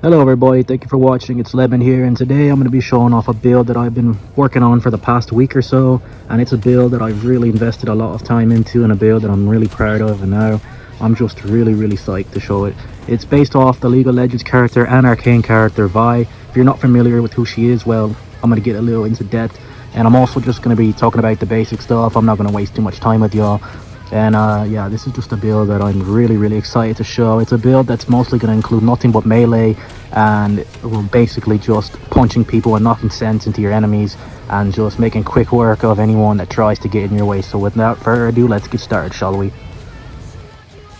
Hello everybody, thank you for watching. It's Lemon here, and today I'm going to be showing off a build that I've been working on for the past week or so, and it's a build that I've really invested a lot of time into and a build that I'm really proud of, and now I'm just really psyched to show it. It's based off the League of Legends character and Arcane character Vi. If you're not familiar with who she is, well, I'm going to get a little into depth, and I'm also just going to be talking about the basic stuff. I'm not going to waste too much time with y'all. And yeah, this is just a build that I'm really excited to show. It's a build that's mostly going to include nothing but melee, and we're basically just punching people and knocking sense into your enemies and just making quick work of anyone that tries to get in your way. So without further ado, let's get started, shall we?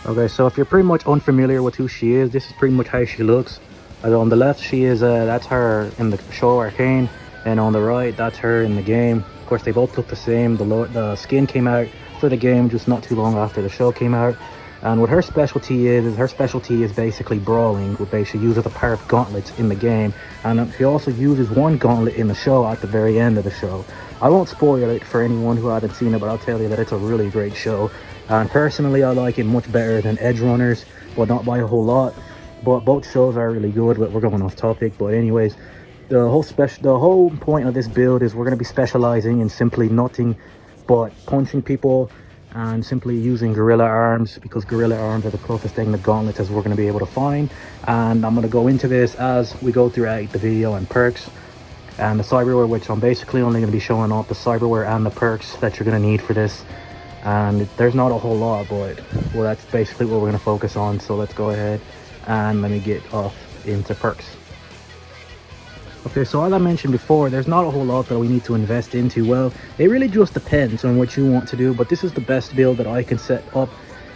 Okay, so if you're pretty much unfamiliar with who she is, this is pretty much how she looks. On the left, she is that's her in the show Arcane, and on the right, that's her in the game. Of course, they both look the same. The skin came out for the game just not too long after the show came out, and what her specialty is basically brawling, where she uses a pair of gauntlets in the game, and she also uses one gauntlet in the show at the very end of the show. I won't spoil it for anyone who hasn't seen it, but I'll tell you that it's a really great show, and personally I like it much better than Edge Runners, but not by a whole lot. But both shows are really good. But we're going off topic, but anyways, the whole point of this build is we're going to be specializing in simply nothing but punching people and simply using gorilla arms, because gorilla arms are the closest thing to gauntlets as we're going to be able to find. And I'm going to go into this as we go throughout the video, and perks and the cyberware, which I'm basically only going to be showing off the cyberware and the perks that you're going to need for this. And there's not a whole lot, but well, that's basically what we're going to focus on. So let's go ahead and let me get off into perks. Okay, so as I mentioned before, there's not a whole lot that we need to invest into. Well, it really just depends on what you want to do, but this is the best build that I can set up.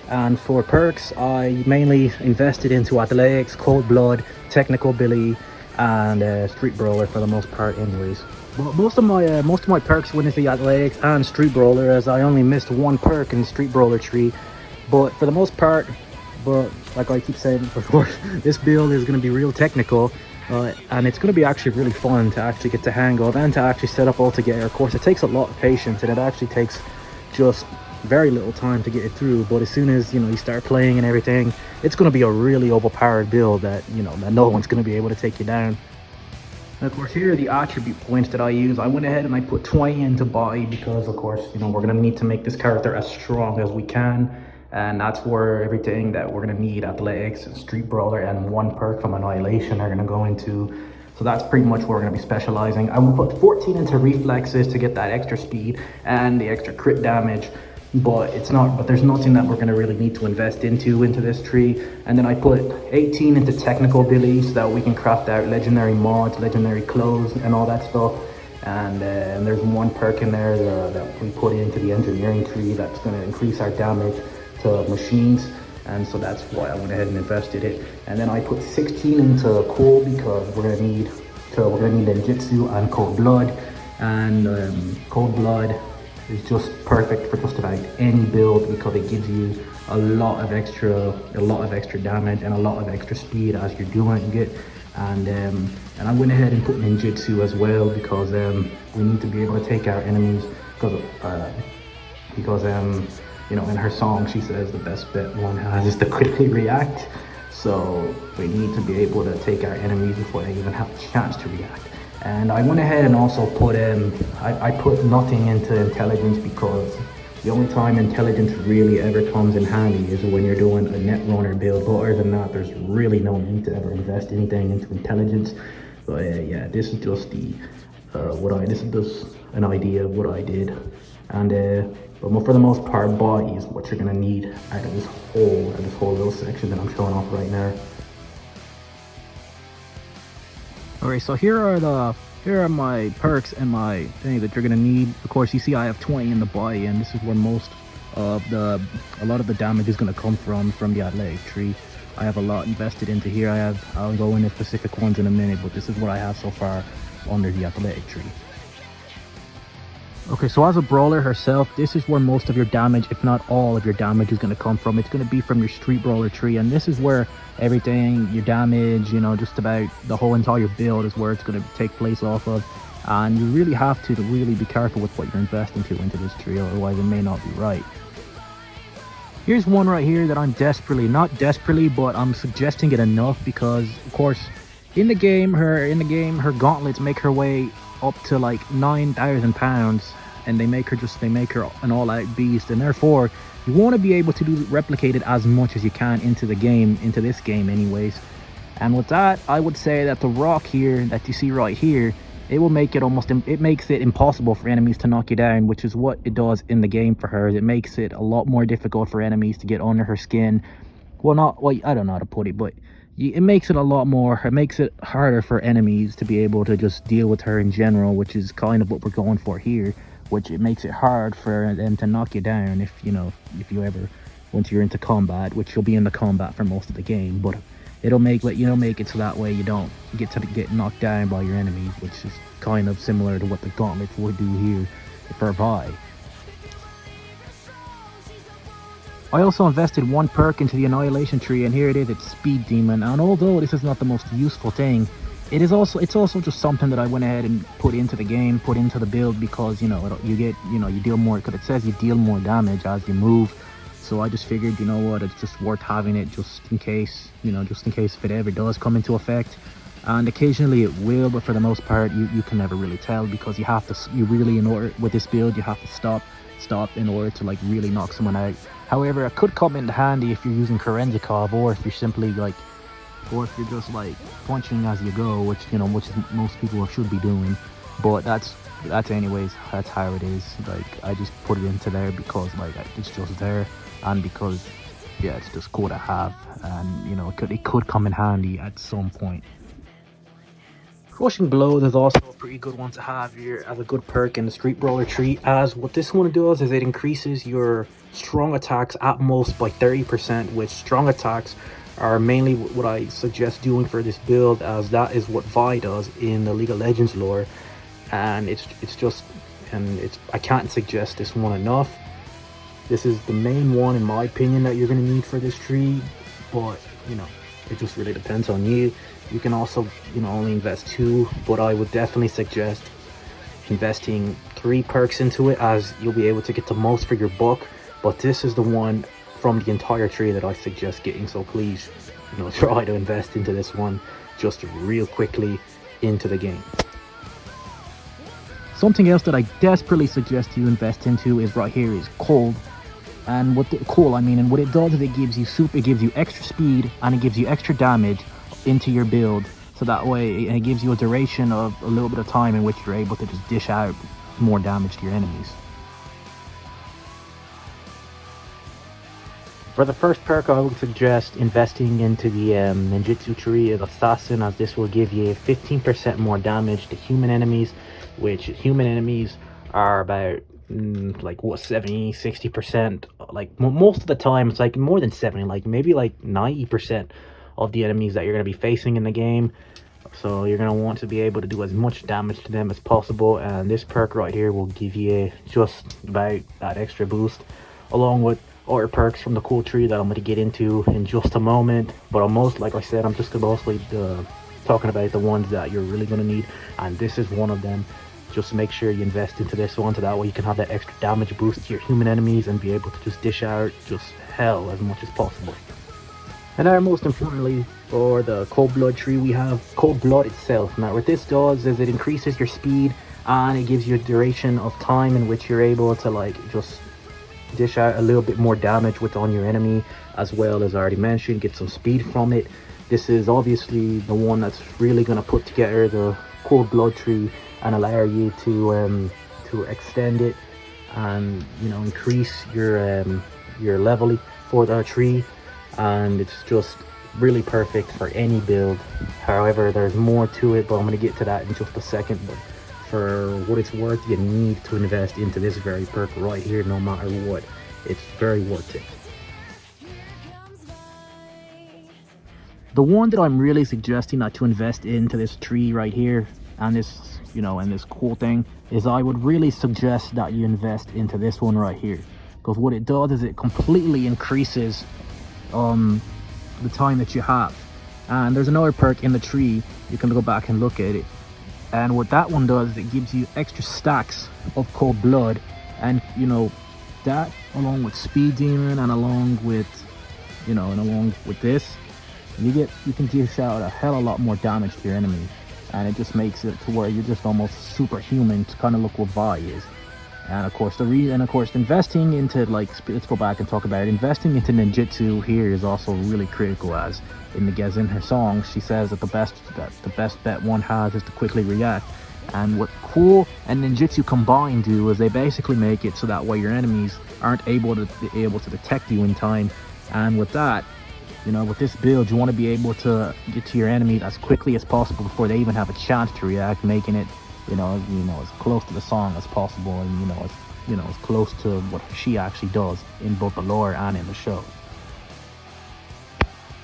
And for perks, I mainly invested into athletics, cold blood, technical ability, and street brawler for the most part anyways. But most of my perks went into the athletics and street brawler, as I only missed one perk in the street brawler tree. But for the most part, but like I keep saying before, this build is going to be real technical, and it's going to be actually really fun to actually get the hang of and to actually set up all together. Of course, it takes a lot of patience, and it actually takes just very little time to get it through, but as soon as you start playing and everything, it's going to be a really overpowered build that that no one's going to be able to take you down. And of course, here are the attribute points that I use. I went ahead and I put 20 into body because of course we're going to need to make this character as strong as we can, and that's where everything that we're going to need, athletics and street brawler and one perk from annihilation, are going to go into. So that's pretty much where we're going to be specializing. I will put 14 into reflexes to get that extra speed and the extra crit damage, but there's nothing that we're going to really need to invest into this tree. And then I put 18 into technical abilities so that we can craft out legendary mods, legendary clothes, and all that stuff. And there's one perk in there that we put into the engineering tree that's going to increase our damage to machines, and so that's why I went ahead and invested it. And then I put 16 into cool because we're gonna need ninjutsu and cold blood, and cold blood is just perfect for just about any build because it gives you a lot of extra damage and a lot of extra speed as you're doing it. And I went ahead and put ninjutsu as well because we need to be able to take out enemies, because in her song she says the best bet one has is to quickly react. So we need to be able to take our enemies before they even have a chance to react. And I went ahead and also put I put nothing into intelligence because the only time intelligence really ever comes in handy is when you're doing a net runner build. But other than that, there's really no need to ever invest anything into intelligence. But yeah, this is just this is just an idea of what I did. And but for the most part, body is what you're gonna need out of this whole little section that I'm showing off right now. Alright, so here are my perks and my thing that you're gonna need. Of course, you see I have 20 in the body, and this is where a lot of the damage is gonna come from the athletic tree. I have a lot invested into here. I'll go into specific ones in a minute, but this is what I have so far under the athletic tree. Okay, so as a brawler herself, this is where most of your damage, if not all of your damage, is going to come from. It's going to be from your street brawler tree, and this is where everything, your damage, just about the whole entire build is where it's going to take place off of. And you really have to really be careful with what you're investing into this tree, otherwise it may not be right. Here's one right here that I'm not desperately, but I'm suggesting it enough because, of course, Her gauntlets make her way up to like 9,000 pounds, and they make her an all-out beast, and therefore you want to be able to replicate it as much as you can into this game anyways. And with that, I would say that the rock here that you see right here, it makes it impossible for enemies to knock you down, which is what it does in the game for her. It makes it a lot more difficult for enemies to get under her skin. I don't know how to put it, but it makes it harder for enemies to be able to just deal with her in general, which is kind of what we're going for here. Which it makes it hard for them to knock you down if you ever, once you're into combat, which you'll be in the combat for most of the game, but it'll make it so that way you don't get knocked down by your enemies, which is kind of similar to what the gauntlets would do here for Vi. I also invested one perk into the Annihilation tree, and here it is, it's Speed Demon. And although this is not the most useful thing, it's also just something that I went ahead and put into the game, put into the build, because you deal more, because it says you deal more damage as you move. So I just figured, you know what, it's just worth having it just in case if it ever does come into effect. And occasionally it will, but for the most part you can never really tell, because with this build you have to stop in order to like really knock someone out. However, it could come into handy if you're using Korenzikov, or if you're simply like, or if you're just like punching as you go, which most people should be doing. But that's how it is. Like, I just put it into there because like it's just there, and because yeah, it's just cool to have, and it could come in handy at some point. Crushing Blows is also a pretty good one to have here as a good perk in the Street Brawler tree, as what this one does is it increases your strong attacks at most by 30%, which strong attacks are mainly what I suggest doing for this build, as that is what Vi does in the League of Legends lore, and I can't suggest this one enough. This is the main one in my opinion that you're going to need for this tree, but it just really depends on you. You can also only invest 2, but I would definitely suggest investing 3 perks into it, as you'll be able to get the most for your buck. But this is the one from the entire tree that I suggest getting, so please try to invest into this one just real quickly into the game. Something else that I desperately suggest you invest into is right here, is Cold. And what it does is it gives you extra speed, and it gives you extra damage into your build, so that way it gives you a duration of a little bit of time in which you're able to just dish out more damage to your enemies. For the first perk, I would suggest investing into the ninjutsu tree of Assassin, as this will give you 15% more damage to human enemies, which human enemies are about 70-60%. Like most of the time it's like more than 70, like maybe like 90% of the enemies that you're going to be facing in the game. So you're going to want to be able to do as much damage to them as possible, and this perk right here will give you just about that extra boost, along with other perks from the cool tree that I'm going to get into in just a moment. But like I said, I'm just mostly talking about the ones that you're really going to need, and this is one of them. Just make sure you invest into this one, so that way you can have that extra damage boost to your human enemies and be able to just dish out just hell as much as possible. And now, most importantly, for the Cold Blood tree, we have Cold Blood itself. Now what this does is it increases your speed, and it gives you a duration of time in which you're able to like just dish out a little bit more damage on your enemy, as well as I already mentioned, get some speed from it. This is obviously the one that's really going to put together the Cold Blood tree and allow you to extend it and increase your level for the tree, and it's just really perfect for any build. However, there's more to it, but I'm going to get to that in just a second. But for what it's worth, you need to invest into this very perk right here, no matter what. It's very worth it. The one that I'm really suggesting to invest into this tree right here, and this and this cool thing, is I would really suggest that you invest into this one right here, because what it does is it completely increases the time that you have. And there's another perk in the tree, you can go back and look at it, and what that one does is it gives you extra stacks of Cold Blood, and that along with Speed Demon and along with this, You can dish out a hell of a lot more damage to your enemy, and it just makes it to where you're just almost superhuman to kind of look what Vi is. And of course, investing into, like, let's go back and talk about it. Investing into ninjutsu here is also really critical, as in her song, she says that the best bet one has is to quickly react. And what cool and ninjutsu combined do is they basically make it so that way your enemies aren't able to detect you in time. And with that, with this build, you want to be able to get to your enemy as quickly as possible before they even have a chance to react, making it as close to the song as possible, and as close to what she actually does in both the lore and in the show.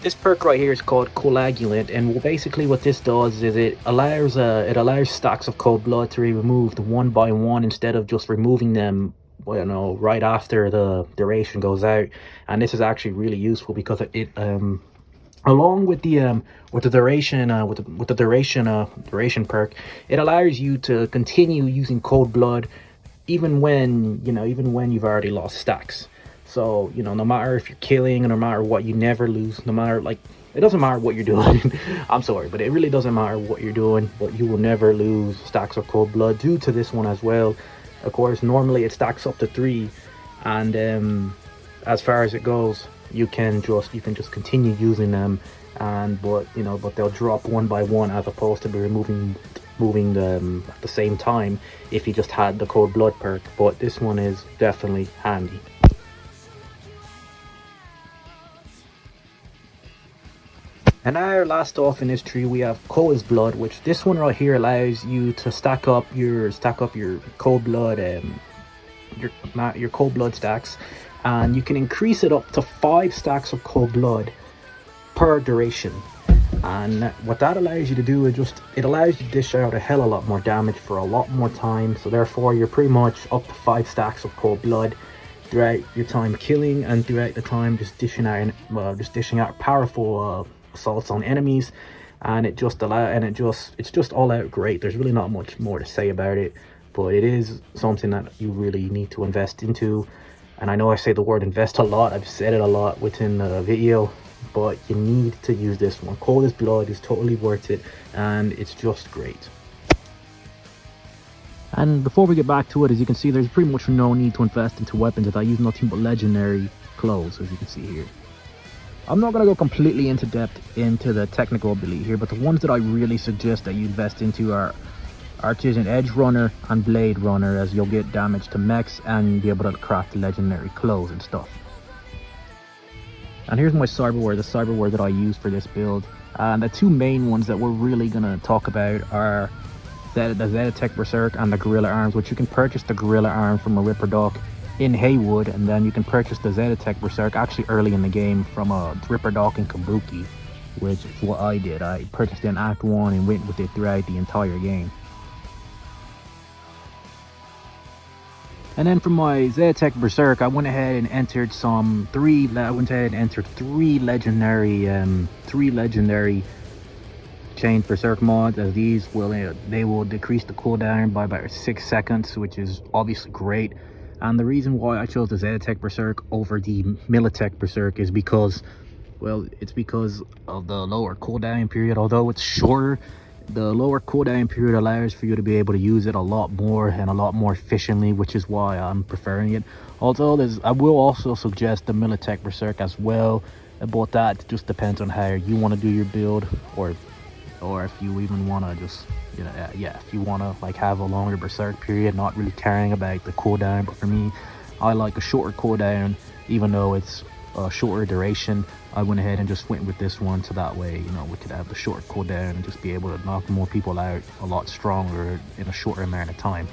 This perk right here is called Coagulant, and basically what this does is it allows stacks of cold blood to be removed one by one instead of just removing them right after the duration goes out. And this is actually really useful because it along with the duration perk, it allows you to continue using cold blood even when you've already lost stacks. So no matter if you're killing, no matter what, you never lose. No matter, like, it doesn't matter what you're doing. I'm sorry, but it really doesn't matter what you're doing, but you will never lose stacks of cold blood due to this one as well. Of course, normally it stacks up to 3, and as far as it goes, you can just continue using them, but they'll drop one by one as opposed to be moving them at the same time if you just had the cold blood perk. But this one is definitely handy. And now, last off in this tree, we have Cole's Blood, which this one right here allows you to stack up your cold blood, your cold blood stacks, and you can increase it up to 5 stacks of cold blood per duration. And what that allows you to do is it allows you to dish out a hell of a lot more damage for a lot more time. So therefore, you're pretty much up to 5 stacks of cold blood throughout your time killing, and throughout the time just dishing out powerful assaults on enemies. And it's just all out great. There's really not much more to say about it, but it is something that you really need to invest into. And I know I say the word invest a lot, I've said it a lot within the video, but you need to use this one. Coldest Blood is totally worth it, and it's just great. And before we get back to it, as you can see, there's pretty much no need to invest into weapons as I use nothing but legendary clothes, as you can see here. I'm not going to go completely into depth into the technical ability here, but the ones that I really suggest that you invest into are Artisan Edge Runner and Blade Runner, as you'll get damage to mechs and be able to craft legendary clothes and stuff. And here's my cyberware, the cyberware that I use for this build. And the 2 main ones that we're really going to talk about are the Zetatech Berserk and the Gorilla Arms, which you can purchase the Gorilla Arms from a Ripper Dock in Haywood, and then you can purchase the Zetatech Berserk actually early in the game from a Ripper Dock in Kabuki, which is what I did. I purchased it in Act 1 and went with it throughout the entire game. And then for my Zetatech Berserk, I went ahead and entered 3 legendary chained Berserk mods, as these will decrease the cooldown by about 6 seconds, which is obviously great. And the reason why I chose the Zetatech Berserk over the Militech Berserk is because, well, it's because of the lower cooldown period. Although it's shorter, the lower cooldown period allows for you to be able to use it a lot more and a lot more efficiently, which is why I'm preferring it. Although I will also suggest the Militech Berserk as well, but that just depends on how you want to do your build, or if you even want to just if you want to have a longer Berserk period, not really caring about the cooldown. But for me, I like a shorter cooldown, even though it's a shorter duration. I went ahead and just went with this one, so that way we could have the short cooldown and just be able to knock more people out a lot stronger in a shorter amount of time.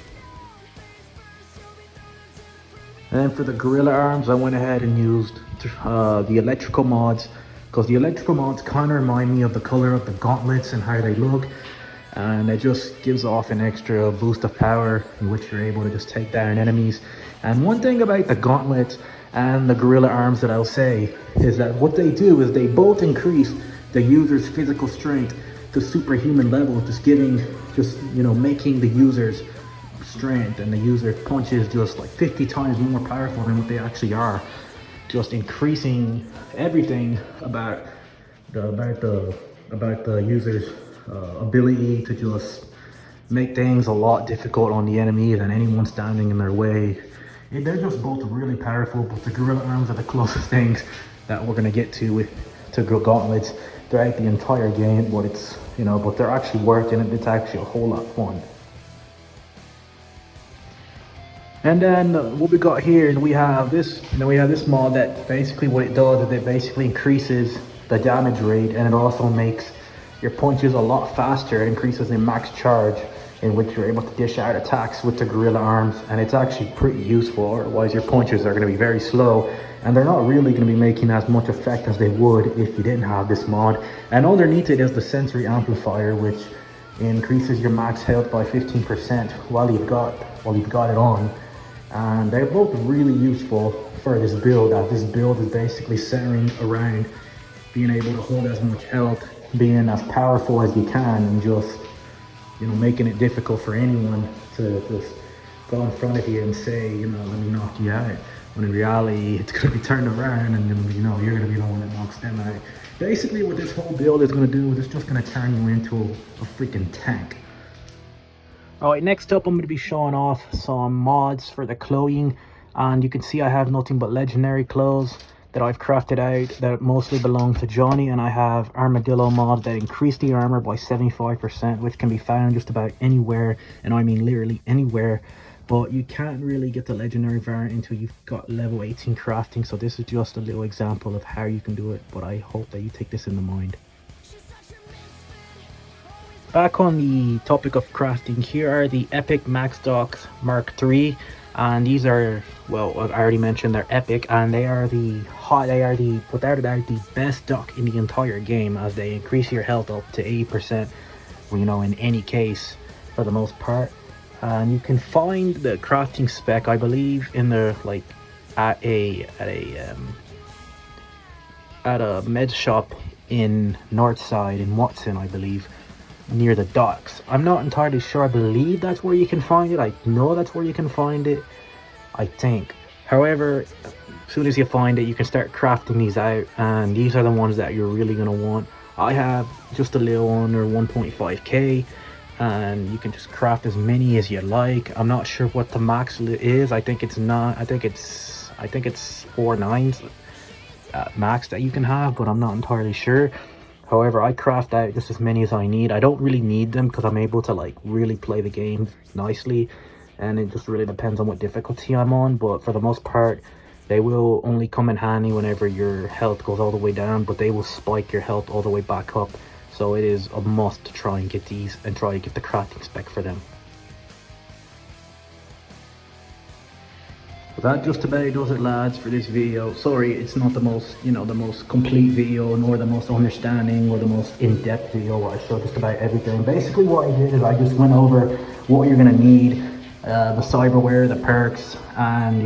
And then for the Gorilla Arms, I went ahead and used the electrical mods, because the electrical mods kind of remind me of the color of the gauntlets and how they look, and it just gives off an extra boost of power in which you're able to just take down enemies. And one thing about the gauntlets and the Gorilla Arms that I'll say is that what they do is they both increase the user's physical strength to superhuman level, making the user's strength and the user's punches just like 50 times more powerful than what they actually are, just increasing everything about about the user's ability to just make things a lot difficult on the enemy than anyone standing in their way. They're just both really powerful, but the gorilla arms are the closest things that we're gonna get to gauntlets throughout the entire game. But it's but they're actually working it. It's actually a whole lot of fun. And then what we got here, and we have this, mod that basically what it does is it basically increases the damage rate, and it also makes your punches a lot faster. It increases the max charge in which you're able to dish out attacks with the gorilla arms, and it's actually pretty useful. Otherwise, your punches are going to be very slow, and they're not really going to be making as much effect as they would if you didn't have this mod. And underneath it is the sensory amplifier, which increases your max health by 15% while you've got it on. And they're both really useful for this build, as this build is basically centering around being able to hold as much health, being as powerful as you can, and just making it difficult for anyone to just go in front of you and say, let me knock you out, when in reality it's going to be turned around and then you're going to be the one that knocks them out. Basically what this whole build is going to do is it's just going to turn you into a freaking tank. Alright, next up I'm going to be showing off some mods for the clothing, and you can see I have nothing but legendary clothes that I've crafted out that mostly belong to Johnny, and I have armadillo mod that increase the armor by 75%, which can be found just about anywhere, and I mean literally anywhere, but you can't really get the legendary variant until you've got level 18 crafting. So this is just a little example of how you can do it, but I hope that you take this into mind. Back on the topic of crafting, here are the Epic Max Docks Mark III, and these are, well, I already mentioned they're epic, and they are without a doubt the best dock in the entire game, as they increase your health up to 80%, in any case for the most part. And you can find the crafting spec, I believe, in the at a med shop in Northside in Watson, I believe, near the docks. I'm not entirely sure. I believe that's where you can find it. I know that's where you can find it, I think. However, as soon as you find it, you can start crafting these out, and these are the ones that you're really going to want. I have just a little under 1.5k, and you can just craft as many as you like. I'm not sure what the max is. I think it's 4 nines max that you can have, but I'm not entirely sure. However, I craft out just as many as I need. I don't really need them because I'm able to really play the game nicely, and it just really depends on what difficulty I'm on. But for the most part, they will only come in handy whenever your health goes all the way down, but they will spike your health all the way back up. So it is a must to try and get these and try to get the crafting spec for them. That just about does it, lads, for this video. Sorry, it's not the most, the most complete video, nor the most understanding or the most in-depth video where I show just about everything. Basically what I did is I just went over what you're going to need, the cyberware, the perks, and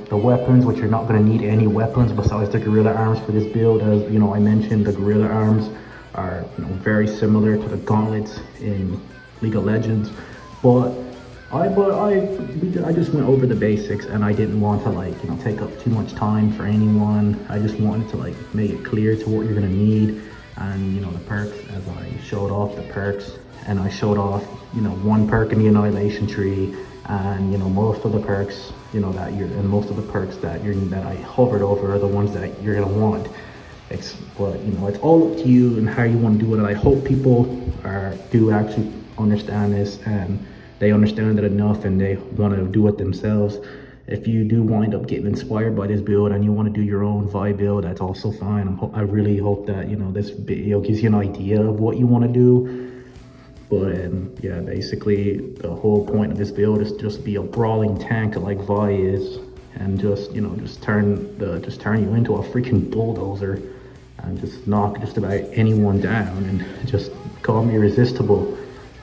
the weapons, which you're not going to need any weapons besides the gorilla arms for this build. As I mentioned, the gorilla arms are very similar to the gauntlets in League of Legends, but I just went over the basics, and I didn't want to take up too much time for anyone. I just wanted to make it clear to what you're gonna need, and the perks, as I showed off the perks, and I showed off one perk in the annihilation tree, and most of the perks that I hovered over are the ones that you're gonna want. But it's all up to you and how you want to do it, and I hope people do actually understand this, and they understand it enough and they want to do it themselves. If you do wind up getting inspired by this build and you want to do your own vibe build, that's also fine. I really hope that this video gives you an idea of what you want to do. But yeah, basically the whole point of this build is just be a brawling tank like Vi is, and just turn you into a freaking bulldozer and just knock just about anyone down and just call me irresistible.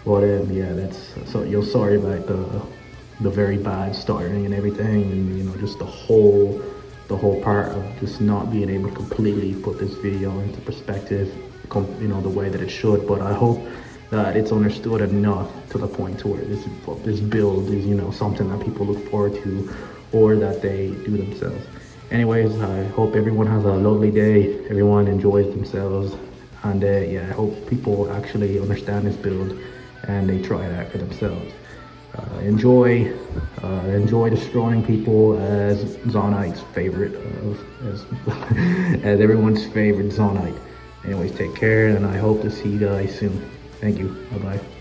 But yeah, that's so. Sorry about the very bad starting and everything, and just the whole part of just not being able to completely put this video into perspective, the way that it should. But I hope that it's understood enough to the point to where this build is something that people look forward to, or that they do themselves. Anyways, I hope everyone has a lovely day. Everyone enjoys themselves, And yeah, I hope people actually understand this build and they try it out for themselves. Enjoy destroying people as Zonite's favorite, as, as everyone's favorite Zonite. Anyways, take care, and I hope to see you guys soon. Thank you. Bye bye.